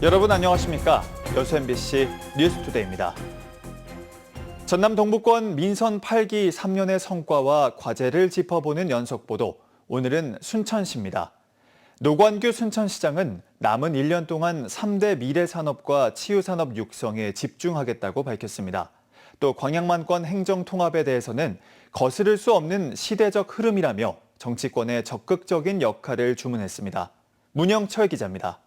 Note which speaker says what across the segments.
Speaker 1: 여러분 안녕하십니까? 여수 MBC 뉴스투데이입니다. 전남 동부권 민선 8기 3년의 성과와 과제를 짚어보는 연속보도, 오늘은 순천시입니다. 노관규 순천시장은 남은 1년 동안 3대 미래산업과 치유산업 육성에 집중하겠다고 밝혔습니다. 또 광양만권 행정통합에 대해서는 거스를 수 없는 시대적 흐름이라며 정치권에 적극적인 역할을 주문했습니다. 문영철 기자입니다.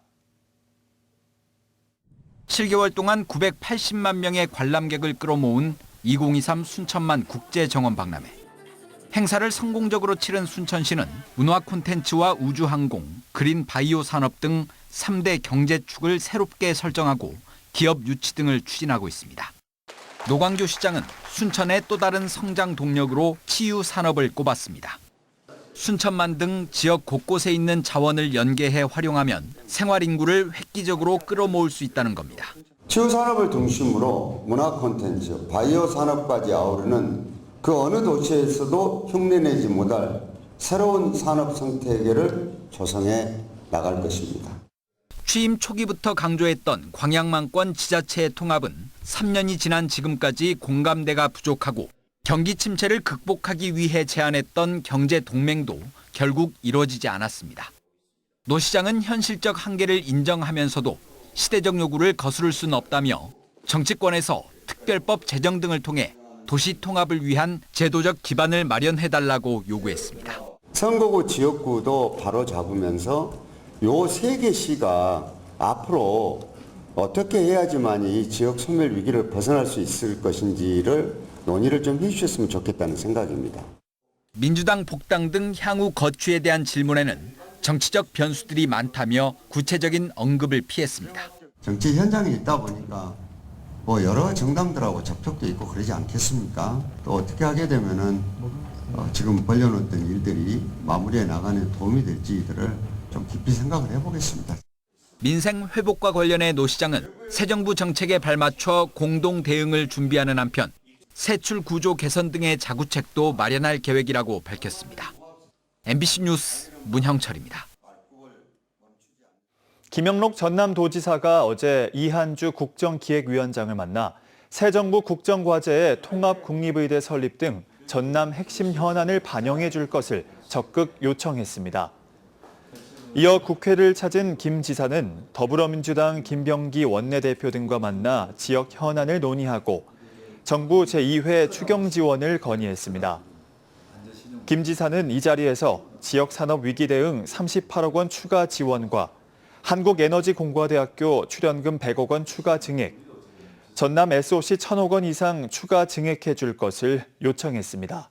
Speaker 2: 7개월 동안 980만 명의 관람객을 끌어모은 2023 순천만 국제정원박람회. 행사를 성공적으로 치른 순천시는 문화 콘텐츠와 우주항공, 그린 바이오 산업 등 3대 경제축을 새롭게 설정하고 기업 유치 등을 추진하고 있습니다. 노광규 시장은 순천의 또 다른 성장 동력으로 치유 산업을 꼽았습니다. 순천만 등 지역 곳곳에 있는 자원을 연계해 활용하면 생활 인구를 획기적으로 끌어모을 수 있다는 겁니다.
Speaker 3: 치유산업을 중심으로 문화 콘텐츠, 바이오 산업까지 아우르는 그 어느 도시에서도 흉내내지 못할 새로운 산업 생태계를 조성해 나갈 것입니다.
Speaker 2: 취임 초기부터 강조했던 광양만권 지자체의 통합은 3년이 지난 지금까지 공감대가 부족하고 경기 침체를 극복하기 위해 제안했던 경제 동맹도 결국 이루어지지 않았습니다. 노 시장은 현실적 한계를 인정하면서도 시대적 요구를 거스를 수는 없다며 정치권에서 특별법 제정 등을 통해 도시 통합을 위한 제도적 기반을 마련해달라고 요구했습니다.
Speaker 3: 선거구 지역구도 바로 잡으면서 요 세 개 시가 앞으로 어떻게 해야지만 이 지역 소멸 위기를 벗어날 수 있을 것인지를 논의를 좀 해주셨으면 좋겠다는 생각입니다.
Speaker 2: 민주당 복당 등 향후 거취에 대한 질문에는 정치적 변수들이 많다며 구체적인 언급을 피했습니다.
Speaker 3: 정치 현장에 있다 보니까 뭐 여러 정당들하고 접촉도 있고 그러지 않겠습니까? 또 어떻게 하게 되면은 지금 벌려놓던 일들이 마무리해 나가는 도움이 될지들을 좀 깊이 생각을 해보겠습니다.
Speaker 2: 민생 회복과 관련해 노 시장은 새 정부 정책에 발맞춰 공동 대응을 준비하는 한편 세출 구조 개선 등의 자구책도 마련할 계획이라고 밝혔습니다. MBC 뉴스 문형철입니다.
Speaker 1: 김영록 전남도지사가 어제 이한주 국정기획위원장을 만나 새 정부 국정과제의 통합국립의대 설립 등 전남 핵심 현안을 반영해 줄 것을 적극 요청했습니다. 이어 국회를 찾은 김 지사는 더불어민주당 김병기 원내대표 등과 만나 지역 현안을 논의하고 정부 제2회 추경 지원을 건의했습니다. 김 지사는 이 자리에서 지역산업 위기 대응 38억 원 추가 지원과 한국에너지공과대학교 출연금 100억 원 추가 증액, 전남 SOC 1,000억 원 이상 추가 증액해 줄 것을 요청했습니다.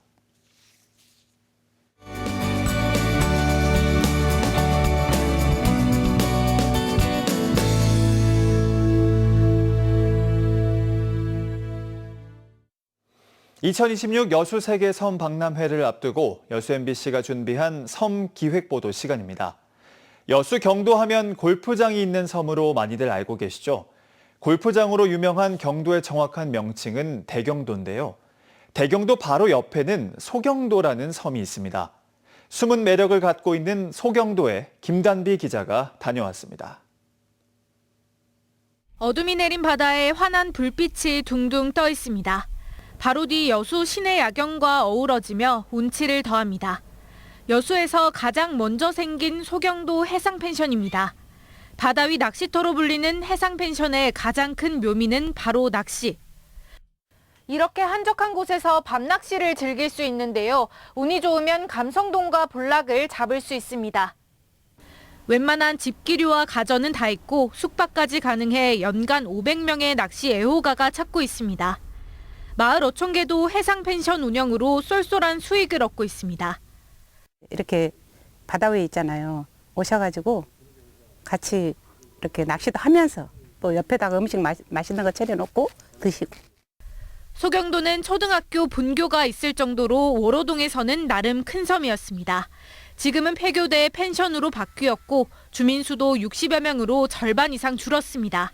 Speaker 1: (2026) 여수 세계 섬 박람회를 앞두고 여수 MBC가 준비한 섬 기획보도 시간입니다. 여수 경도 하면 골프장이 있는 섬으로 많이들 알고 계시죠? 골프장으로 유명한 경도의 정확한 명칭은 대경도인데요. 대경도 바로 옆에는 소경도라는 섬이 있습니다. 숨은 매력을 갖고 있는 소경도에 김단비 기자가 다녀왔습니다.
Speaker 4: 어둠이 내린 바다에 환한 불빛이 둥둥 떠 있습니다. 바로 뒤 여수 시내 야경과 어우러지며 운치를 더합니다. 여수에서 가장 먼저 생긴 소경도 해상펜션입니다. 바다 위 낚시터로 불리는 해상펜션의 가장 큰 묘미는 바로 낚시. 이렇게 한적한 곳에서 밤낚시를 즐길 수 있는데요. 운이 좋으면 감성돔과 볼락을 잡을 수 있습니다. 웬만한 집기류와 가전은 다 있고 숙박까지 가능해 연간 500명의 낚시 애호가가 찾고 있습니다. 마을 어촌계도 해상펜션 운영으로 쏠쏠한 수익을 얻고 있습니다.
Speaker 5: 이렇게 바다 위에 있잖아요. 오셔가지고 같이 이렇게 낚시도 하면서 또 옆에다가 음식 맛있는 거 차려놓고 드시고.
Speaker 4: 소경도는 초등학교 분교가 있을 정도로 월호동에서는 나름 큰 섬이었습니다. 지금은 폐교돼 펜션으로 바뀌었고 주민 수도 60여 명으로 절반 이상 줄었습니다.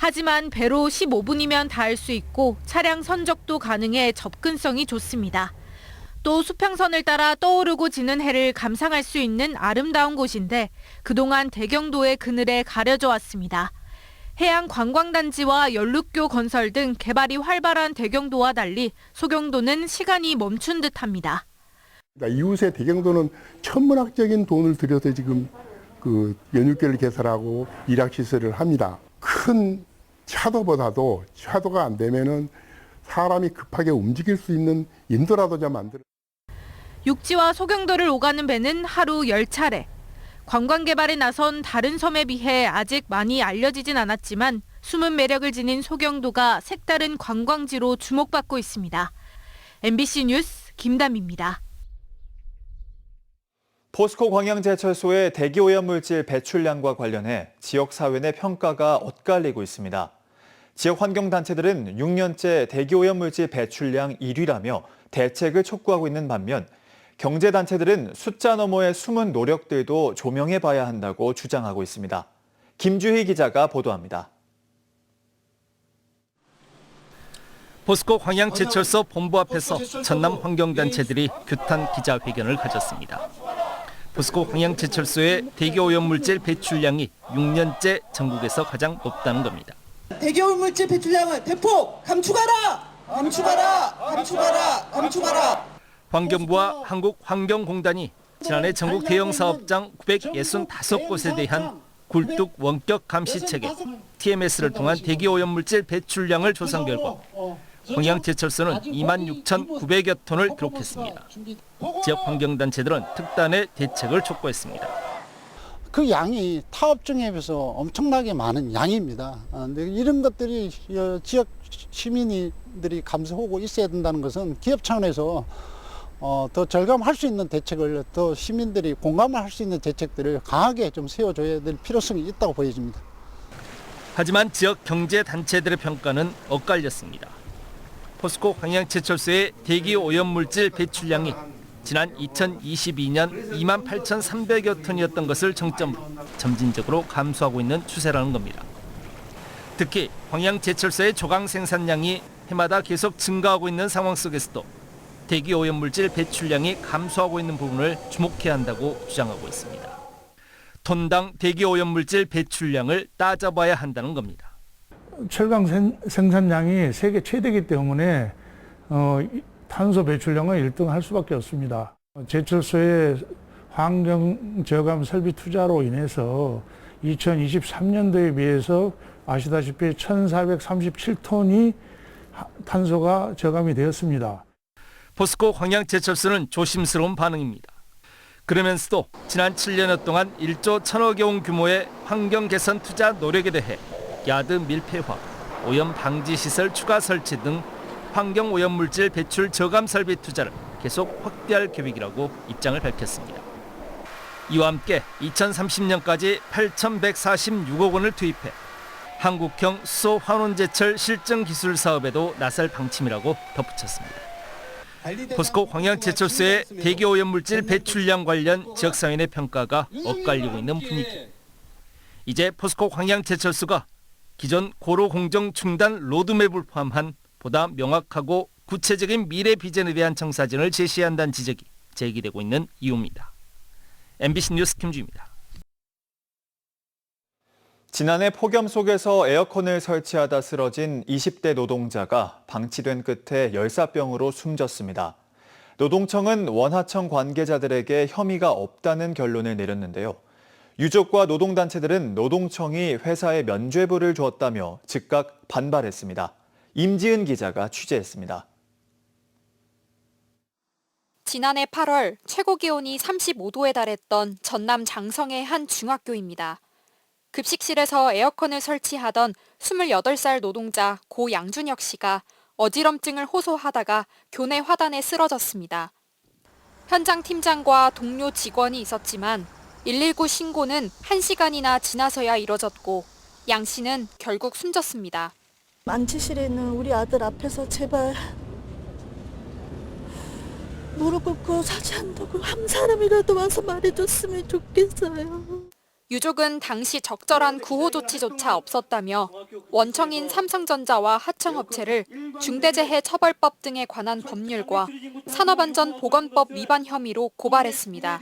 Speaker 4: 하지만 배로 15분이면 닿을 수 있고 차량 선적도 가능해 접근성이 좋습니다. 또 수평선을 따라 떠오르고 지는 해를 감상할 수 있는 아름다운 곳인데 그동안 대경도의 그늘에 가려져 왔습니다. 해양 관광단지와 연륙교 건설 등 개발이 활발한 대경도와 달리 소경도는 시간이 멈춘 듯합니다.
Speaker 6: 그러니까 이웃의 대경도는 천문학적인 돈을 들여서 지금 그 연육교를 개설하고 일학시설을 합니다. 큰 차도보다도 차도가 안 되면은 사람이 급하게 움직일 수 있는 인도라도 좀 만들어.
Speaker 4: 육지와 소경도를 오가는 배는 하루 10차례. 관광 개발에 나선 다른 섬에 비해 아직 많이 알려지진 않았지만 숨은 매력을 지닌 소경도가 색다른 관광지로 주목받고 있습니다. MBC 뉴스 김담입니다.
Speaker 1: 포스코 광양제철소의 대기오염물질 배출량과 관련해 지역사회 내 평가가 엇갈리고 있습니다. 지역 환경단체들은 6년째 대기오염물질 배출량 1위라며 대책을 촉구하고 있는 반면 경제단체들은 숫자 너머의 숨은 노력들도 조명해봐야 한다고 주장하고 있습니다. 김주희 기자가 보도합니다.
Speaker 7: 포스코 광양제철소 본부 앞에서 전남 환경단체들이 규탄 기자회견을 가졌습니다. 포스코 광양제철소의 대기오염물질 배출량이 6년째 전국에서 가장 높다는 겁니다.
Speaker 8: 대기오염물질 배출량을 대폭 감축하라! 감축하라! 감축하라! 감축하라!
Speaker 7: 환경부와 한국환경공단이 지난해 전국 대형 사업장 965곳에 대한 굴뚝 원격 감시 체계 TMS를 통한 대기오염물질 배출량을 조사한 결과 광양제철소는 26,900여 톤을 기록했습니다. 지역 환경단체들은 특단의 대책을 촉구했습니다.
Speaker 9: 그 양이 타업종에 비해서 엄청나게 많은 양입니다. 근데 이런 것들이 지역 시민들이 감수하고 있어야 된다는 것은 기업 차원에서 더 절감할 수 있는 대책을, 더 시민들이 공감을 할 수 있는 대책들을 강하게 좀 세워줘야 될 필요성이 있다고 보여집니다.
Speaker 7: 하지만 지역 경제단체들의 평가는 엇갈렸습니다. 포스코 광양제철소의 대기오염물질 배출량이 지난 2022년 28,300여 톤이었던 것을 정점으로 점진적으로 감소하고 있는 추세라는 겁니다. 특히 광양제철소의 조강 생산량이 해마다 계속 증가하고 있는 상황 속에서도 대기오염물질 배출량이 감소하고 있는 부분을 주목해야 한다고 주장하고 있습니다. 톤당 대기오염물질 배출량을 따져봐야 한다는 겁니다.
Speaker 10: 철강 생산량이 세계 최대이기 때문에 탄소 배출량은 1등할 수밖에 없습니다. 제철소의 환경 저감 설비 투자로 인해서 2023년도에 비해서 아시다시피 1,437톤이 탄소가 저감이 되었습니다.
Speaker 7: 포스코 광양제철소는 조심스러운 반응입니다. 그러면서도 지난 7년여 동안 1조 1,000억여 원 규모의 환경 개선 투자 노력에 대해 야드 밀폐화, 오염 방지 시설 추가 설치 등 환경 오염물질 배출 저감 설비 투자를 계속 확대할 계획이라고 입장을 밝혔습니다. 이와 함께 2030년까지 8,146억 원을 투입해 한국형 수소 환원제철 실증 기술 사업에도 나설 방침이라고 덧붙였습니다. 포스코 광양제철소의 대기오염물질 배출량 관련 지역사회 내 평가가 엇갈리고 있는 분위기. 이제 포스코 광양제철소가 기존 고로 공정 중단 로드맵을 포함한 보다 명확하고 구체적인 미래 비전에 대한 청사진을 제시해야 한다는 지적이 제기되고 있는 이유입니다. MBC 뉴스 김주입니다.
Speaker 1: 지난해 폭염 속에서 에어컨을 설치하다 쓰러진 20대 노동자가 방치된 끝에 열사병으로 숨졌습니다. 노동청은 원하청 관계자들에게 혐의가 없다는 결론을 내렸는데요. 유족과 노동단체들은 노동청이 회사에 면죄부를 주었다며 즉각 반발했습니다. 임지은 기자가 취재했습니다.
Speaker 11: 지난해 8월 최고 기온이 35도에 달했던 전남 장성의 한 중학교입니다. 급식실에서 에어컨을 설치하던 28살 노동자 고 양준혁 씨가 어지럼증을 호소하다가 교내 화단에 쓰러졌습니다. 현장 팀장과 동료 직원이 있었지만 119 신고는 1시간이나 지나서야 이뤄졌고 양 씨는 결국 숨졌습니다.
Speaker 12: 안치실에 있는 우리 아들 앞에서 제발 무릎 꿇고 사죄한다고 한 사람이라도 와서 말해줬으면 좋겠어요.
Speaker 11: 유족은 당시 적절한 구호 조치조차 없었다며 원청인 삼성전자와 하청업체를 중대재해처벌법 등에 관한 법률과 산업안전보건법 위반 혐의로 고발했습니다.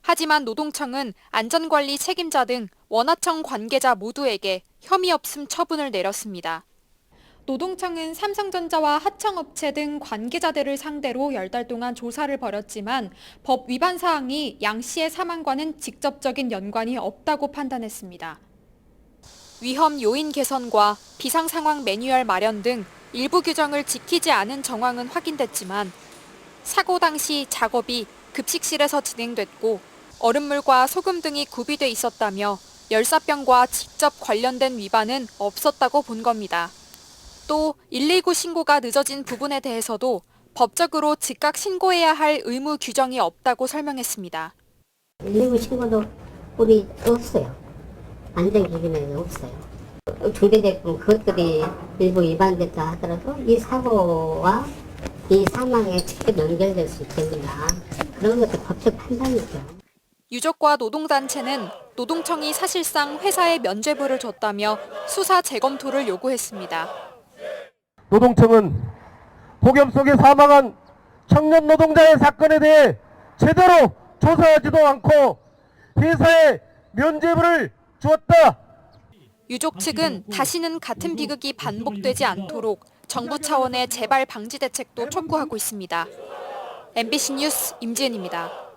Speaker 11: 하지만 노동청은 안전관리 책임자 등 원하청 관계자 모두에게 혐의 없음 처분을 내렸습니다. 노동청은 삼성전자와 하청업체 등 관계자들을 상대로 10달 동안 조사를 벌였지만 법 위반 사항이 양 씨의 사망과는 직접적인 연관이 없다고 판단했습니다. 위험 요인 개선과 비상 상황 매뉴얼 마련 등 일부 규정을 지키지 않은 정황은 확인됐지만 사고 당시 작업이 급식실에서 진행됐고 얼음물과 소금 등이 구비돼 있었다며 열사병과 직접 관련된 위반은 없었다고 본 겁니다. 또 119 신고가 늦어진 부분에 대해서도 법적으로 즉각 신고해야 할 의무 규정이 없다고 설명했습니다.
Speaker 13: 119 신고도 우리 없어요. 안전기준에는 없어요. 중대재해법 그것들이 일부 위반됐다 하더라도 이 사고와 이 사망에 직접 연결될 수 있습니다. 그런 것도 법적 판단이죠.
Speaker 11: 유족과 노동단체는 노동청이 사실상 회사에 면죄부를 줬다며 수사 재검토를 요구했습니다.
Speaker 7: 노동청은 폭염 속에 사망한 청년 노동자의 사건에 대해 제대로 조사하지도 않고 회사에 면죄부를 주었다.
Speaker 11: 유족 측은 다시는 같은 비극이 반복되지 않도록 정부 차원의 재발 방지 대책도 촉구하고 있습니다. MBC 뉴스 임지은입니다.